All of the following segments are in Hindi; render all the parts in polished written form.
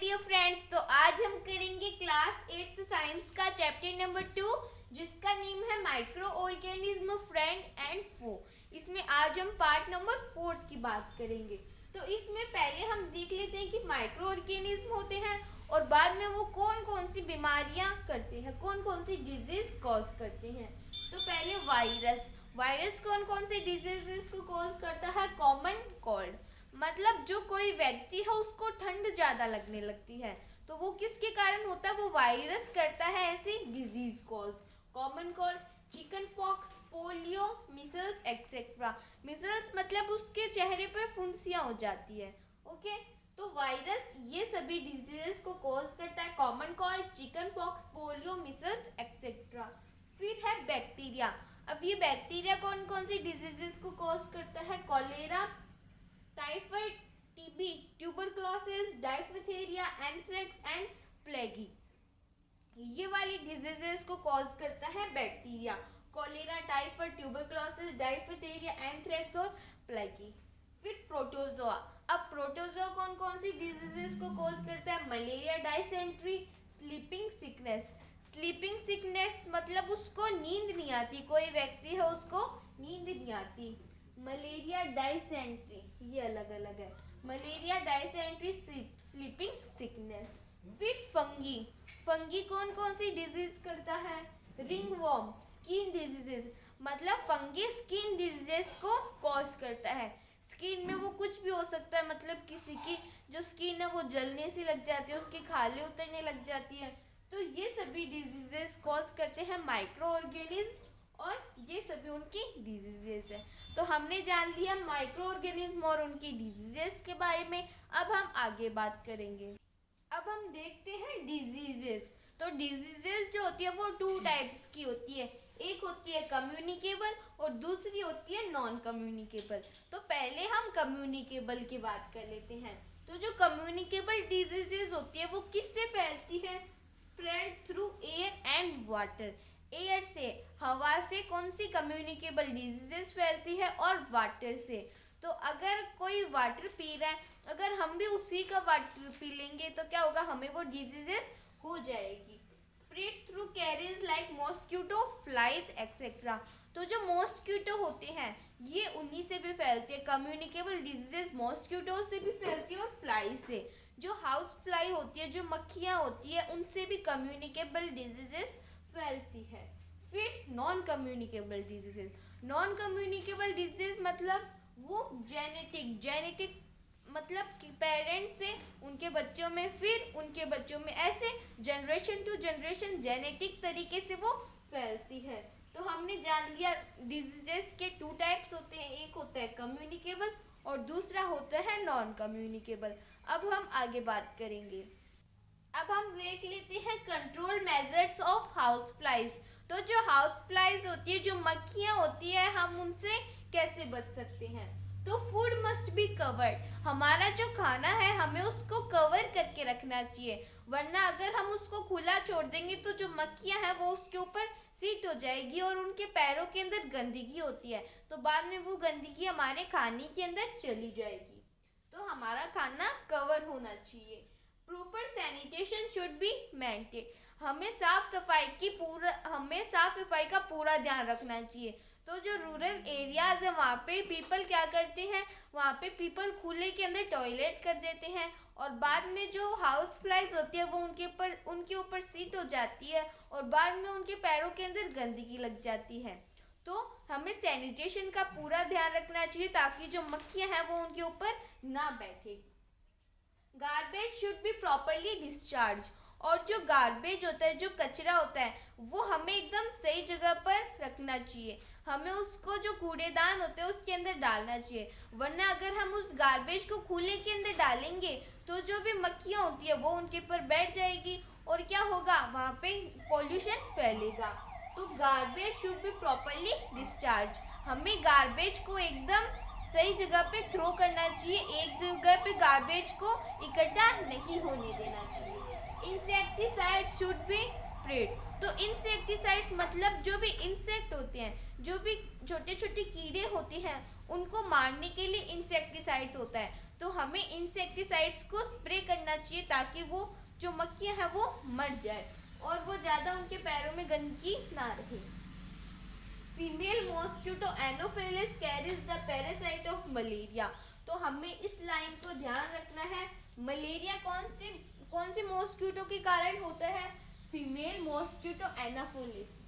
डियर फ्रेंड्स, तो आज हम करेंगे क्लास 8 साइंस का चैप्टर नंबर 2 जिसका नेम है माइक्रो ऑर्गेनिज्म फ्रेंड एंड फो। इसमें आज हम पार्ट नंबर 4 की बात करेंगे। तो इसमें पहले हम देख लेते हैं कि माइक्रो ऑर्गेनिज्म होते हैं और बाद में वो कौन कौन सी बीमारियां करते हैं, कौन कौन सी डिजीज कॉज करते हैं। तो पहले वायरस कौन कौन सी डिजीजेस को कॉज करता है। कॉमन कोल्ड, मतलब जो कोई व्यक्ति है उसको ठंड ज़्यादा लगने लगती है तो वो किसके कारण होता है, वो वायरस करता है ऐसी disease cause. Common cold, chicken pox, polio, micelles etcetera. Micelles मतलब उसके चेहरे पे फुंसियाँ हो जाती है। ओके, तो वायरस ये सभी डिजीजेस को कॉज करता है। Common cold, chicken pox, polio, micelles etcetera. फिर है बैक्टीरिया। अब ये बैक्टीरिया कौन कौन सी डिजीजेस को कॉज करता है। Cholera, typhoid, TB, tuberculosis, diphtheria, anthrax and plague. ये वाली डिजीजेस को कॉज करता है bacteria. Cholera, typhoid, tuberculosis, diphtheria, anthrax और प्लेगी। फिर प्रोटोजोआ। अब प्रोटोजोआ कौन कौन सी डिजीजेस को कॉज करता है। Malaria, dysentery, sleeping sickness. Sleeping sickness मतलब उसको नींद नहीं आती, कोई व्यक्ति है उसको नींद नहीं आती। मलेरिया, डायसेंट्री, ये अलग अलग है। Malaria, dysentery, sleeping sickness. फिर फंगी कौन कौन सी डिजीज करता है। रिंगवॉर्म, स्किन डिजीजेस, मतलब फंगी स्किन डिजीजेस को कॉज करता है। स्किन में वो कुछ भी हो सकता है, मतलब किसी की जो स्किन है वो जलने सी लग जाती है, उसकी खालें उतरने लग जाती है। तो ये सभी डिजीजेस कॉज करते हैं माइक्रो ऑर्गेनिज्म और ये सभी उनकी डिजीजेस है। तो हमने जान लिया माइक्रो ऑर्गेनिज्म और उनकी डिजीजेस के बारे में। अब हम आगे बात करेंगे। अब हम देखते हैं डिजीजेस। तो डिजीजेस जो होती है वो 2 टाइप्स की होती है। एक होती है कम्युनिकेबल और दूसरी होती है नॉन कम्युनिकेबल। तो पहले हम कम्युनिकेबल की बात कर लेते हैं। तो जो कम्युनिकेबल डिजीजेस होती है वो किससे फैलती है। Spread through air and water. Air से, हवा से कौन सी कम्युनिकेबल डिजीजेस फैलती है, और वाटर से। तो अगर कोई वाटर पी रहा है, अगर हम भी उसी का वाटर पी लेंगे तो क्या होगा, हमें वो डिजीजेस हो जाएगी। Spread through carriers like mosquito, flies etcetera. तो जो मॉस्किटो होते हैं ये उन्हीं से भी फैलती है। कम्युनिकेबल डिजीजेस मॉस्किटो से भी फैलती है और फ्लाई से। जो हाउस फ्लाई होती है, जो मक्खियाँ होती है, उनसे भी कम्युनिकेबल डिजीजेस फैलती है। फिर non communicable diseases. Non communicable disease मतलब वो जेनेटिक मतलब कि पेरेंट्स से उनके बच्चों में, फिर उनके बच्चों में, ऐसे जनरेशन टू जनरेशन जेनेटिक तरीके से वो फैलती है। तो हमने जान लिया डिजीजेस के 2 टाइप्स होते हैं, एक होता है कम्युनिकेबल और दूसरा होता है नॉन कम्युनिकेबल। अब हम आगे बात करेंगे। अब हम देख लेते हैं control measures of house flies. तो जो हाउस फ्लाइज होती है, जो मक्खियाँ होती है, हम उनसे कैसे बच सकते हैं। तो फूड मस्ट बी कवर्ड। हमारा जो खाना है हमें उसको कवर करके रखना चाहिए, वरना अगर हम उसको खुला छोड़ देंगे तो जो मक्खियाँ हैं वो उसके ऊपर सीट हो जाएगी और उनके पैरों के अंदर गंदगी होती है, तो बाद में वो गंदगी हमारे खाने के अंदर चली जाएगी। तो हमारा खाना कवर होना चाहिए। Proper sanitation should be maintain. हमें साफ सफाई का पूरा ध्यान रखना चाहिए। तो जो रूरल एरियाज है वहाँ पे पीपल क्या करते हैं, वहाँ पे पीपल खुले के अंदर टॉयलेट कर देते हैं और बाद में जो हाउस फ्लाइज होती है वो उनके ऊपर सीट हो जाती है और बाद में उनके पैरों के अंदर गंदगी लग जाती है। तो हमें सैनिटेशन का पूरा ध्यान रखना चाहिए ताकि जो मक्खियाँ हैं वो उनके ऊपर ना बैठे। Garbage should be properly discharge. और जो गार्बेज होता है, जो कचरा होता है, वो हमें एकदम सही जगह पर रखना चाहिए। हमें उसको जो कूड़ेदान होते हैं उसके अंदर डालना चाहिए, वरना अगर हम उस गार्बेज को खुले के अंदर डालेंगे तो जो भी मक्खियाँ होती है वो उनके ऊपर बैठ जाएगी और क्या होगा, वहाँ पे पॉल्यूशन फैलेगा। तो garbage should be properly discharge. हमें गार्बेज को एकदम सही जगह पे थ्रो करना चाहिए, एक जगह पे गार्बेज को इकट्ठा नहीं होने देना चाहिए। Insecticide should be spread. तो इंसेक्टिसाइड्स मतलब जो भी इंसेक्ट होते हैं, जो भी छोटे छोटे कीड़े होते हैं, उनको मारने के लिए इंसेक्टिसाइड्स होता है, तो हमें इंसेक्टिसाइड्स को स्प्रे करना चाहिए ताकि वो जो मक्खियाँ हैं वो मर जाए और वो ज़्यादा उनके पैरों में गंदगी ना रहे। Female mosquito Anopheles carries the parasite of malaria. तो हमें इस लाइन को ध्यान रखना है। मलेरिया कौन से मॉस्किटो के कारण होता है? Female mosquito Anopheles.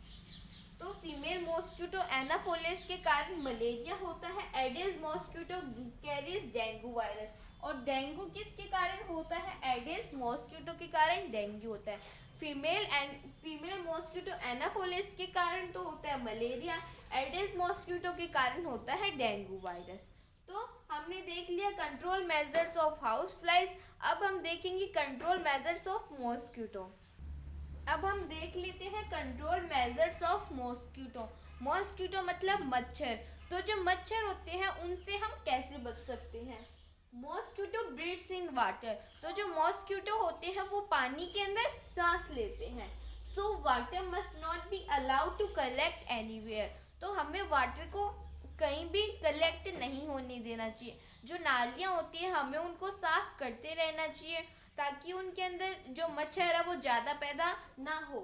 तो फीमेल मॉस्किटो एनाफिलिस के कारण मलेरिया होता है। Aedes mosquito carries dengue virus. और डेंगू किसके कारण होता है? एडिस मॉस्किटो के कारण डेंगू होता है। फीमेल मॉस्किटो एनाफिलिस के कारण तो होता है मलेरिया, एडिस मॉस्किटो के कारण होता है डेंगू वायरस। तो हमने देख लिया control measures of house flies. अब हम देखेंगे कंट्रोल मेजर्स ऑफ मॉस्किटो। अब हम देख लेते हैं control measures of mosquito. Mosquito मतलब मच्छर। तो जो मच्छर होते हैं उनसे हम कैसे बच सकते हैं? Mosquito breeds in water. तो जो मॉस्किटो होते हैं वो पानी के अंदर सांस लेते हैं। So water must not be allowed to collect anywhere. तो हमें वाटर को कहीं भी कलेक्ट नहीं होने देना चाहिए। जो नालियाँ होती हैं हमें उनको साफ करते रहना चाहिए ताकि उनके अंदर जो मच्छर है वो ज़्यादा पैदा ना हो।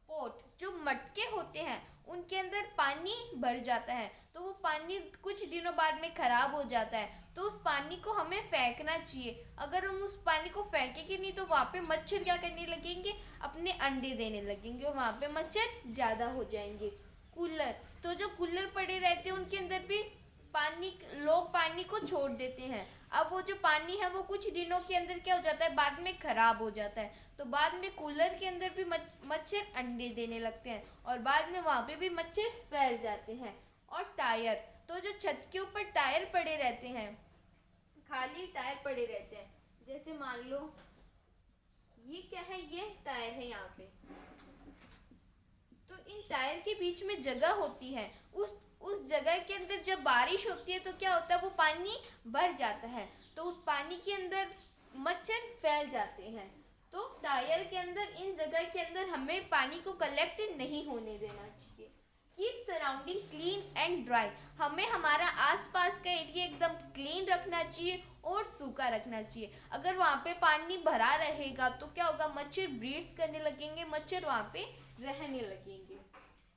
पोट जो मटके होते हैं उनके अंदर पानी भर जाता है तो वो पानी कुछ दिनों बाद में ख़राब हो जाता है, तो उस पानी को हमें फेंकना चाहिए। अगर हम उस पानी को फेंकेंगे नहीं तो वहाँ पे मच्छर क्या करने लगेंगे? अपने अंडे देने लगेंगे और वहाँ पे मच्छर ज़्यादा हो जाएंगे। कूलर। तो जो कूलर पड़े रहते हैं उनके अंदर भी लोग पानी को छोड़ देते हैं। अब वो जो पानी है वो कुछ दिनों के अंदर क्या हो जाता है? बाद में ख़राब हो जाता है, तो बाद में कूलर के अंदर भी मच्छर अंडे देने लगते हैं और बाद में वहाँ पे भी मच्छर फैल जाते हैं। और टायर। तो जो छत के ऊपर टायर पड़े रहते हैं, खाली टायर पड़े रहते हैं, जैसे मान लो ये क्या है? ये टायर है यहाँ पे। तो इन टायर के बीच में जगह होती है, उस जगह के अंदर जब बारिश होती है तो क्या होता है? वो पानी भर जाता है, तो उस पानी के अंदर मच्छर फैल जाते हैं। तो टायर के अंदर, इन जगह के अंदर हमें पानी को कलेक्ट नहीं होने देना चाहिए। Keep surrounding clean and dry. हमें हमारा आसपास का एरिया एकदम क्लीन रखना चाहिए और सूखा रखना चाहिए। अगर वहाँ पे पानी भरा रहेगा तो क्या होगा? मच्छर ब्रीड्स करने लगेंगे, मच्छर वहाँ पे रहने लगेंगे।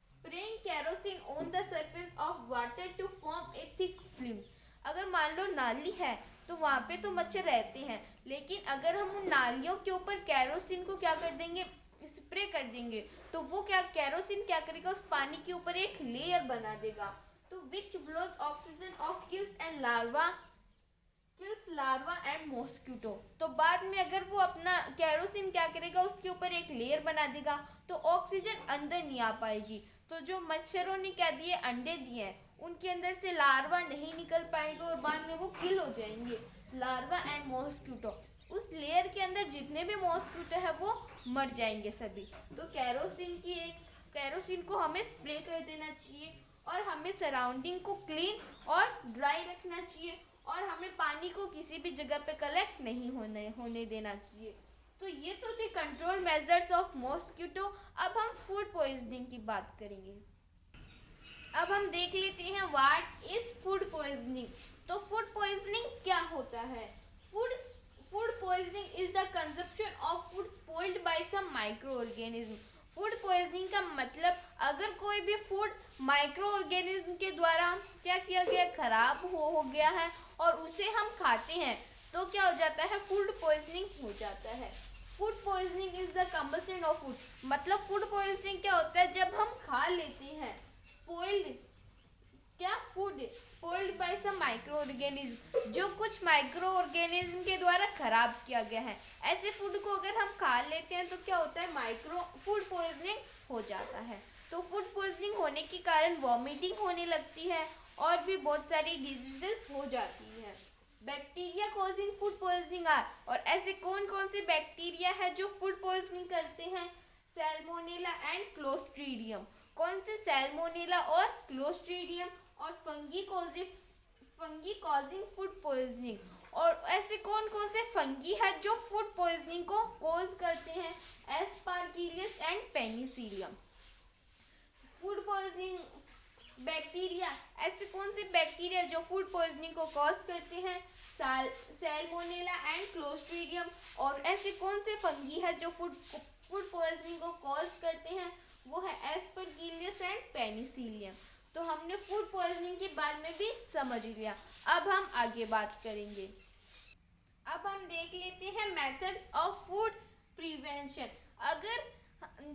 Spraying kerosene on the surface of water to form a thick film. अगर मान लो नाली है तो वहाँ पे तो मच्छर रहते हैं, लेकिन अगर हम उन नालियों के ऊपर केरोसिन को क्या कर देंगे? स्प्रे कर देंगे, तो वो केरोसिन क्या करेगा? उस पानी के ऊपर एक लेयर बना देगा। तो which blows oxygen off kills larva and mosquito. तो बाद में अगर वो अपना केरोसिन क्या करेगा? उसके ऊपर एक लेयर बना देगा तो ऑक्सीजन अंदर नहीं आ पाएगी। तो जो मच्छरों ने क्या दिए? अंडे दिए हैं, उनके अंदर से लार्वा नहीं निकल पाएंगे और बाद में वो किल हो जाएंगे। लार्वा एंड मॉस्किटो, उस लेयर के अंदर जितने भी मॉस्किटो है वो मर जाएंगे सभी। तो केरोसिन को हमें स्प्रे कर देना चाहिए और हमें सराउंडिंग को क्लीन और ड्राई रखना चाहिए और हमें पानी को किसी भी जगह पे कलेक्ट नहीं होने देना चाहिए। तो ये तो थे कंट्रोल मेजर्स ऑफ मॉस्किटो। अब हम फूड पॉइजनिंग की बात करेंगे। अब हम देख लेते हैं व्हाट इज फूड पॉइजनिंग। तो फूड पॉइजनिंग क्या होता है? Food poisoning is the consumption of food spoiled by some micro organism. फूड पॉइजनिंग का मतलब अगर कोई भी फूड माइक्रो ऑर्गेनिज्म के द्वारा क्या किया गया? खराब हो गया है और उसे हम खाते हैं तो क्या हो जाता है? फूड पॉइजनिंग हो जाता है। Food poisoning is the combustion of food. मतलब फूड पॉइजनिंग क्या होता है? जब हम खा लेते हैं food spoiled by some micro organism, जो कुछ माइक्रो ऑर्गेनिज्म के द्वारा खराब किया गया है, ऐसे फूड को अगर हम खा लेते हैं तो क्या होता है? फूड पॉइजनिंग हो जाता है। तो फूड पॉइजनिंग होने के कारण वॉमिटिंग होने लगती है और भी बहुत सारी डिजीजेस हो जाती है। Bacteria causing food poisoning are, और ऐसे कौन कौन से बैक्टीरिया है जो फूड पॉइजनिंग करते हैं? Salmonella and clostridium. कौन से? सैल्मोनेला और क्लोस्ट्रीडियम। और फंगी कॉजिंग फूड पॉइजनिंग, और ऐसे कौन कौन से फंगी है जो फूड पॉइजनिंग को कॉज करते हैं? Aspergillus and Penicillium. Food poisoning bacteria, ऐसे कौन से बैक्टीरिया जो फूड पॉइजनिंग को कॉज करते हैं? Salmonella and clostridium. और ऐसे कौन से फंगी है जो फूड पॉइजनिंग को कॉज करते हैं? वो है एस्परगिलियस एंड पेनिसिलियम। तो हमने फूड पॉइजनिंग के बारे में भी समझ लिया। अब हम आगे बात करेंगे। अब हम देख लेते हैं मेथड्स ऑफ फूड प्रिवेंशन। अगर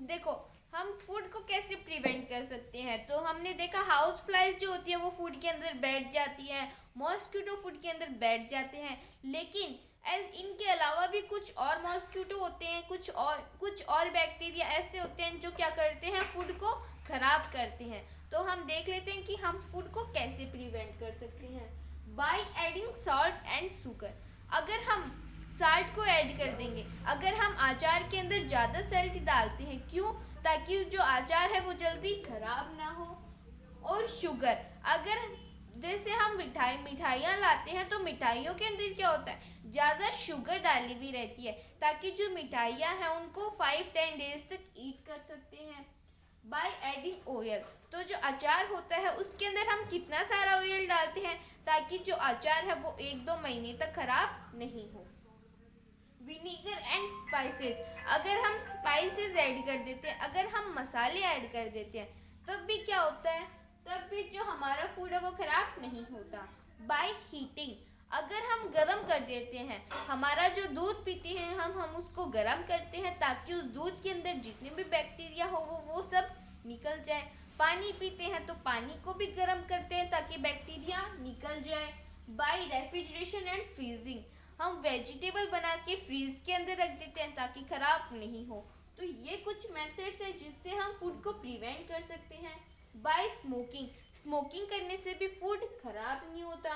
देखो हम फूड को कैसे प्रिवेंट कर सकते हैं, तो हमने देखा हाउस फ्लाइज जो होती है वो फूड के अंदर बैठ जाती हैं, मॉस्किटो फूड के अंदर बैठ जाते हैं। लेकिन इनके अलावा भी कुछ और मॉस्किटो होते हैं, कुछ और बैक्टीरिया ऐसे होते हैं जो क्या करते हैं, फूड को खराब करते हैं। तो हम देख लेते हैं कि हम फूड को कैसे प्रिवेंट कर सकते हैं। By adding salt and sugar. अगर हम साल्ट को ऐड कर देंगे, अगर हम अचार के अंदर ज़्यादा सॉल्ट डालते हैं, क्यों? ताकि जो अचार है वो जल्दी खराब ना हो। और शुगर, अगर जैसे हम मिठाइयाँ लाते हैं तो मिठाइयों के अंदर क्या होता है, ज़्यादा शुगर डाली हुई रहती है ताकि जो मिठाइयाँ हैं उनको 5-10 डेज तक ईट कर सकते हैं। बाय एडिंग ऑयल, तो जो अचार होता है उसके अंदर हम कितना सारा ऑयल डालते हैं ताकि जो अचार है वो 1-2 महीने तक खराब नहीं हो। विनीगर एंड स्पाइसेस, अगर हम स्पाइसेस ऐड कर देते हैं, अगर हम मसाले ऐड कर देते हैं, तब भी क्या होता है, तब भी जो हमारा फूड है वो खराब नहीं होता। बाय हीटिंग, अगर हम गर्म कर देते हैं, हमारा जो दूध पीते हैं हम उसको गर्म करते हैं ताकि उस दूध के अंदर जितने भी बैक्टीरिया हो वो सब निकल जाए। पानी पीते हैं तो पानी को भी गर्म करते हैं ताकि बैक्टीरिया निकल जाए। बाय रेफ्रिजरेशन एंड फ्रीजिंग, हम वेजिटेबल बना के फ्रीज के अंदर रख देते हैं ताकि खराब नहीं हो। तो ये कुछ मेथड्स है जिससे हम फूड को प्रिवेंट कर सकते हैं। बाय स्मोकिंग, स्मोकिंग करने से भी फूड खराब नहीं होता।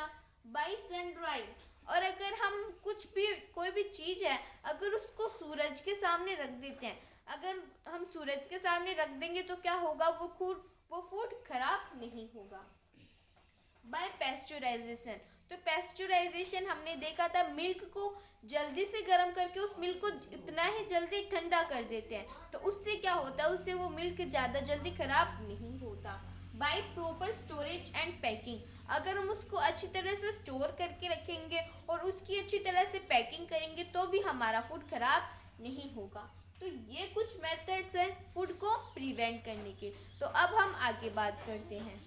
बाय सन ड्राइंग, और अगर हम कोई भी चीज़ है अगर उसको सूरज के सामने रख देते हैं, अगर हम सूरज के सामने रख देंगे तो क्या होगा, वो फूड खराब नहीं होगा। बाय पेस्चराइजेशन, तो पेस्चराइजेशन हमने देखा था, मिल्क को जल्दी से गर्म करके उस मिल्क को इतना ही जल्दी ठंडा कर देते हैं, तो उससे क्या होता है, उससे वो मिल्क ज़्यादा जल्दी खराब नहीं होता। By proper storage and packing, अगर हम उसको अच्छी तरह से स्टोर करके रखेंगे और उसकी अच्छी तरह से पैकिंग करेंगे तो भी हमारा फूड खराब नहीं होगा। तो ये कुछ मेथड्स हैं फूड को प्रिवेंट करने के। तो अब हम आगे बात करते हैं।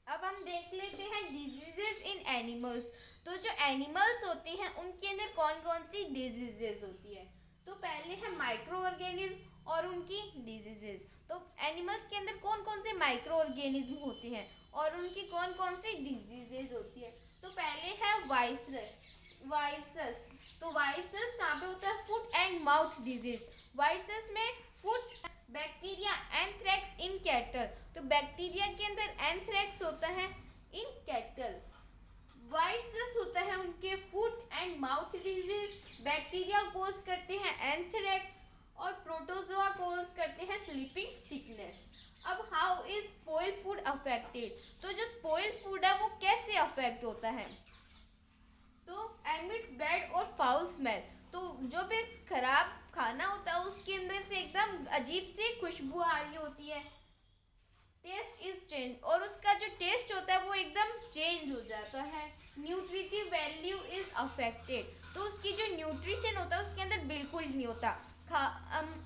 अब हम देख लेते हैं डिजीजेस इन एनिमल्स। तो जो एनिमल्स होते हैं उनके अंदर कौन कौन सी डिजीजेस होती है। तो पहले है माइक्रो ऑर्गेनिज्म और उनकी डिजीजेस। तो एनिमल्स के अंदर कौन कौन से माइक्रो ऑर्गेनिज्म होते हैं और उनकी कौन कौन सी डिजीजेस होती है। तो पहले है वायरसेस। तो वायरसेस कहाँ पे होता है, foot and mouth disease. Viruses में foot bacteria anthrax in cattle, तो बैक्टीरिया के अंदर एंथ्रेक्स होता है इन कैटल। वायरसेस होता है उनके foot and mouth disease, bacteria cause करते हैं एंथ्रेक्स और प्रोटोजोआ कोज करते हैं स्लीपिंग सिकनेस। अब how is spoiled food affected, तो जो स्पॉइल्ड फूड है वो कैसे अफेक्ट होता है। तो एमिट्स बैड और फाउल स्मेल, तो जो भी खराब खाना होता है उसके अंदर से एकदम अजीब सी खुशबू आ रही होती है। टेस्ट इज चेंज, और उसका जो टेस्ट होता है वो एकदम चेंज हो जाता है। न्यूट्रिटिव वैल्यू इज अफेक्टेड, तो उसकी जो न्यूट्रिशन होता है उसके अंदर बिल्कुल नहीं होता।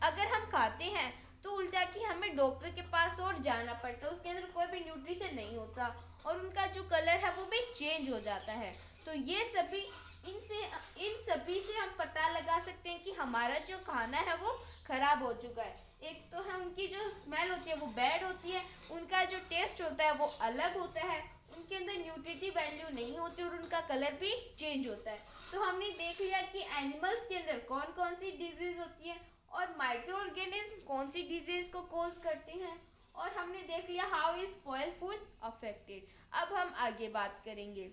अगर हम खाते हैं तो उल्टा कि हमें डॉक्टर के पास और जाना पड़ता है, उसके अंदर कोई भी न्यूट्रिशन नहीं होता और उनका जो कलर है वो भी चेंज हो जाता है। तो ये सभी इन सभी से हम पता लगा सकते हैं कि हमारा जो खाना है वो खराब हो चुका है। एक तो है उनकी जो स्मेल होती है वो बैड होती है, उनका जो टेस्ट होता है वो अलग होता है, उनके अंदर न्यूट्रिटिव वैल्यू नहीं होती और उनका कलर भी चेंज होता है। तो हमने देख लिया कि एनिमल्स के अंदर कौन कौन सी डिजीज होती है और माइक्रो ऑर्गेनिज्म कौन सी डिजीज को कोज करते हैं, और हमने देख लिया how is spoiled food affected. अब हम आगे बात करेंगे।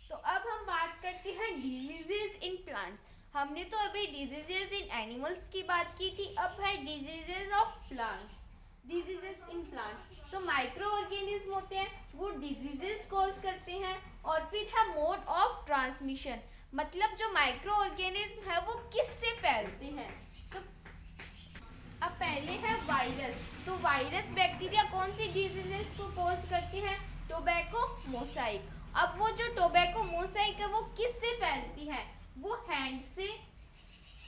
तो अब हम बात करते हैं डिजीजेज इन प्लांट्स। हमने तो अभी डिजीजेज इन एनिमल्स की बात की थी, अब है diseases of plants. Diseases in plants, तो माइक्रो ऑर्गेनिज्म होते हैं वो डिजीजेज कॉज करते हैं। और फिर है मोड ऑफ ट्रांसमिशन, मतलब जो माइक्रो ऑर्गेनिज्म है वो किससे फैलते हैं। तो अब पहले है वायरस, तो वायरस बैक्टीरिया कौन सी डिजीजेस को कॉज करते हैं? Tobacco mosaic. अब वो जो टोबैको मोसाइक है वो किससे फैलती है? वो हैंड से,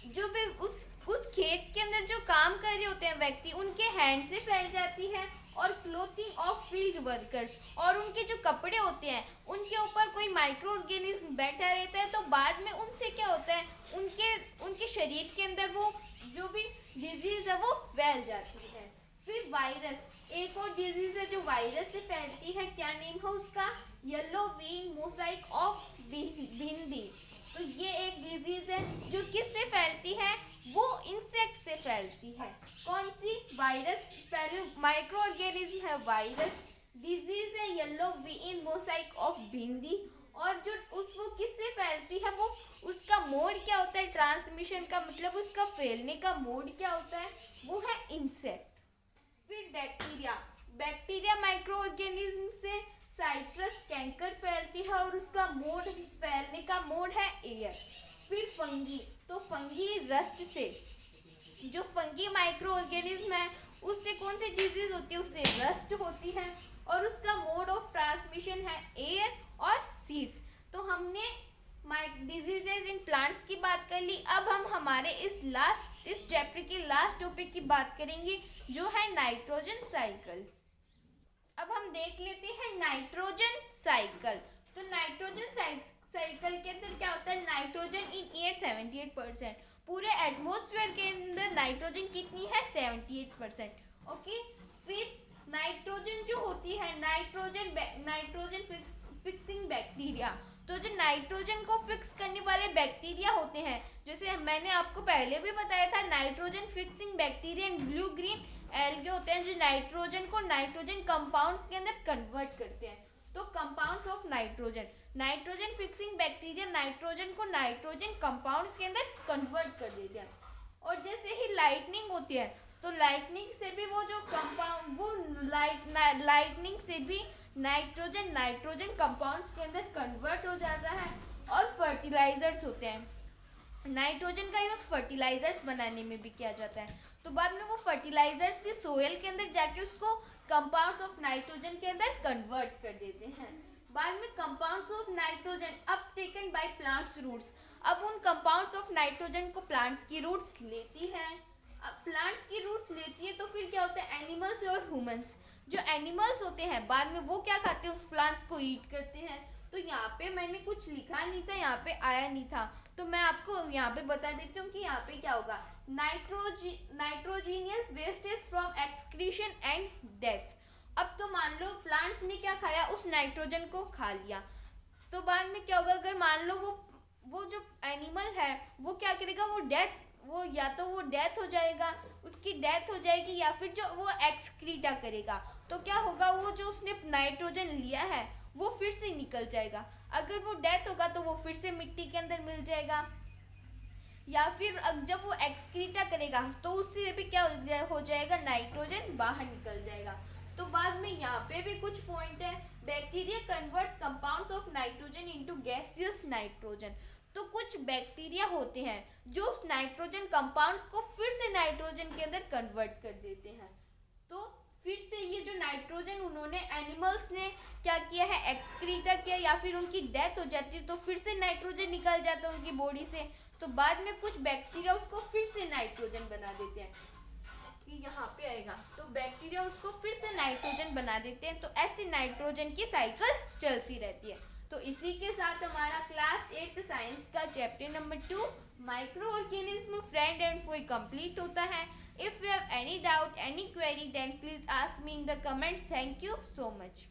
जो भी उस खेत के अंदर जो काम कर रहे होते हैं व्यक्ति, उनके हैंड से फैल जाती है। और क्लोथिंग ऑफ फील्ड वर्कर्स, और उनके जो कपड़े होते हैं उनके ऊपर कोई माइक्रो ऑर्गेनिज्म बैठा रहता है, तो बाद में उनसे क्या होता है, उनके शरीर के अंदर वो जो भी डिजीज है वो फैल जाती है। फिर वायरस, एक और डिजीज है जो वायरस से फैलती है, क्या नेम है उसका? येलो विंग मोसाइक ऑफ भिंडी। तो ये एक डिजीज है जो किससे फैलती है? वो इंसेक्ट से फैलती है। कौन सी? वायरस। पहले माइक्रो ऑर्गेनिज्म है वायरस, डिजीज है येलो विंग मोसाइक ऑफ भिंडी। और जो वो किससे फैलती है, वो उसका मोड क्या होता है, ट्रांसमिशन का मतलब उसका फैलने का मोड क्या होता है? वो है इंसेक्ट। फिर बैक्टीरिया माइक्रो ऑर्गेनिज्म से साइट्रस कैंकर फैलती है और उसका मोड, फैलने का मोड है एयर। फिर फंगी, तो फंगी रस्ट से, जो फंगी माइक्रो ऑर्गेनिज्म है उससे कौन सी डिजीज होती है? उससे रस्ट होती है और उसका मोड ऑफ ट्रांसमिशन है एयर और सीड्स। तो हमने डिजीजेज इन प्लांट्स की बात कर ली। अब हम हमारे इस चैप्टर के लास्ट टॉपिक की बात करेंगे जो है नाइट्रोजन साइकिल। अब हम देख लेते हैं नाइट्रोजन साइकिल। तो नाइट्रोजन साइकिल के अंदर क्या होता है? Nitrogen in air 78%। पूरे एटमॉस्फेयर के अंदर नाइट्रोजन कितनी है? 78%। ओके। फिर नाइट्रोजन जो होती है, नाइट्रोजन फिक्सिंग बैक्टीरिया। तो जो नाइट्रोजन को फिक्स करने वाले बैक्टीरिया होते हैं, जैसे मैंने आपको पहले भी बताया था, nitrogen fixing bacteria and blue green algae होते हैं जो नाइट्रोजन को नाइट्रोजन कंपाउंड्स के अंदर कन्वर्ट करते हैं। तो compounds of nitrogen fixing bacteria nitrogen को नाइट्रोजन कंपाउंड्स के अंदर कन्वर्ट कर देते हैं। और जैसे ही लाइटनिंग होती है, तो लाइटनिंग से भी वो जो कंपाउंड, वो लाइटनिंग से भी नाइट्रोजन कंपाउंड्स के अंदर कन्वर्ट हो जाता है। और फर्टिलाइजर्स होते हैं, नाइट्रोजन का यूज फर्टिलाइजर्स बनाने में भी किया जाता है। तो बाद में वो फर्टिलाइजर्स भी सोयल के अंदर जाके उसको कंपाउंड्स ऑफ नाइट्रोजन के अंदर कन्वर्ट कर देते हैं। बाद में कंपाउंड्स ऑफ नाइट्रोजन अब टेकन बाय प्लांट्स रूट्स। अब उन कंपाउंड्स ऑफ नाइट्रोजन को प्लांट्स की रूट्स लेती है। अब प्लांट्स की रूट्स लेती है तो फिर क्या होता है? एनिमल्स और ह्यूमंस, जो एनिमल्स होते हैं बाद में वो क्या खाते हैं? उस प्लांट्स को ईट करते हैं। तो यहाँ पे मैंने कुछ लिखा नहीं था, यहाँ पे आया नहीं था, तो मैं आपको यहाँ पे बता देती हूँ कि यहाँ पे क्या होगा। Nitrogenous wastage from excretion and death. अब तो मान लो प्लांट्स ने क्या खाया? उस नाइट्रोजन को खा लिया। तो बाद में क्या होगा? अगर मान लो वो जो एनिमल है वो क्या करेगा? वो या तो वो डेथ हो जाएगा, उसकी डेथ हो जाएगी, या फिर जो वो एक्सक्रीटा करेगा। तो क्या होगा? वो जो उसने नाइट्रोजन लिया है वो फिर से निकल जाएगा। अगर वो डेथ होगा तो वो फिर से मिट्टी के अंदर मिल जाएगा, या फिर जब वो एक्सक्रीटा करेगा तो उससे भी क्या हो जाएगा? नाइट्रोजन बाहर निकल जाएगा। तो बाद में यहाँ पे भी कुछ पॉइंट है। Bacteria converts compounds of nitrogen into gaseous nitrogen. तो कुछ बैक्टीरिया होते हैं जो उस नाइट्रोजन कंपाउंड्स को फिर से नाइट्रोजन के अंदर कन्वर्ट कर देते हैं। तो फिर से ये जो नाइट्रोजन उन्होंने, एनिमल्स ने क्या किया है? एक्सक्रीटा किया, या फिर उनकी डेथ हो जाती है तो फिर से नाइट्रोजन निकल जाता है उनकी बॉडी से। तो बाद में कुछ बैक्टीरिया उसको फिर से नाइट्रोजन बना देते हैं, कि यहाँ पे आएगा। तो बैक्टीरिया उसको फिर से नाइट्रोजन बना देते हैं। तो ऐसी नाइट्रोजन की साइकिल चलती रहती है। तो इसी के साथ हमारा क्लास 8 साइंस का chapter number 2 micro organism friend and foe complete होता है। If you have any doubt, any query, then please ask me in the comments. Thank you so much.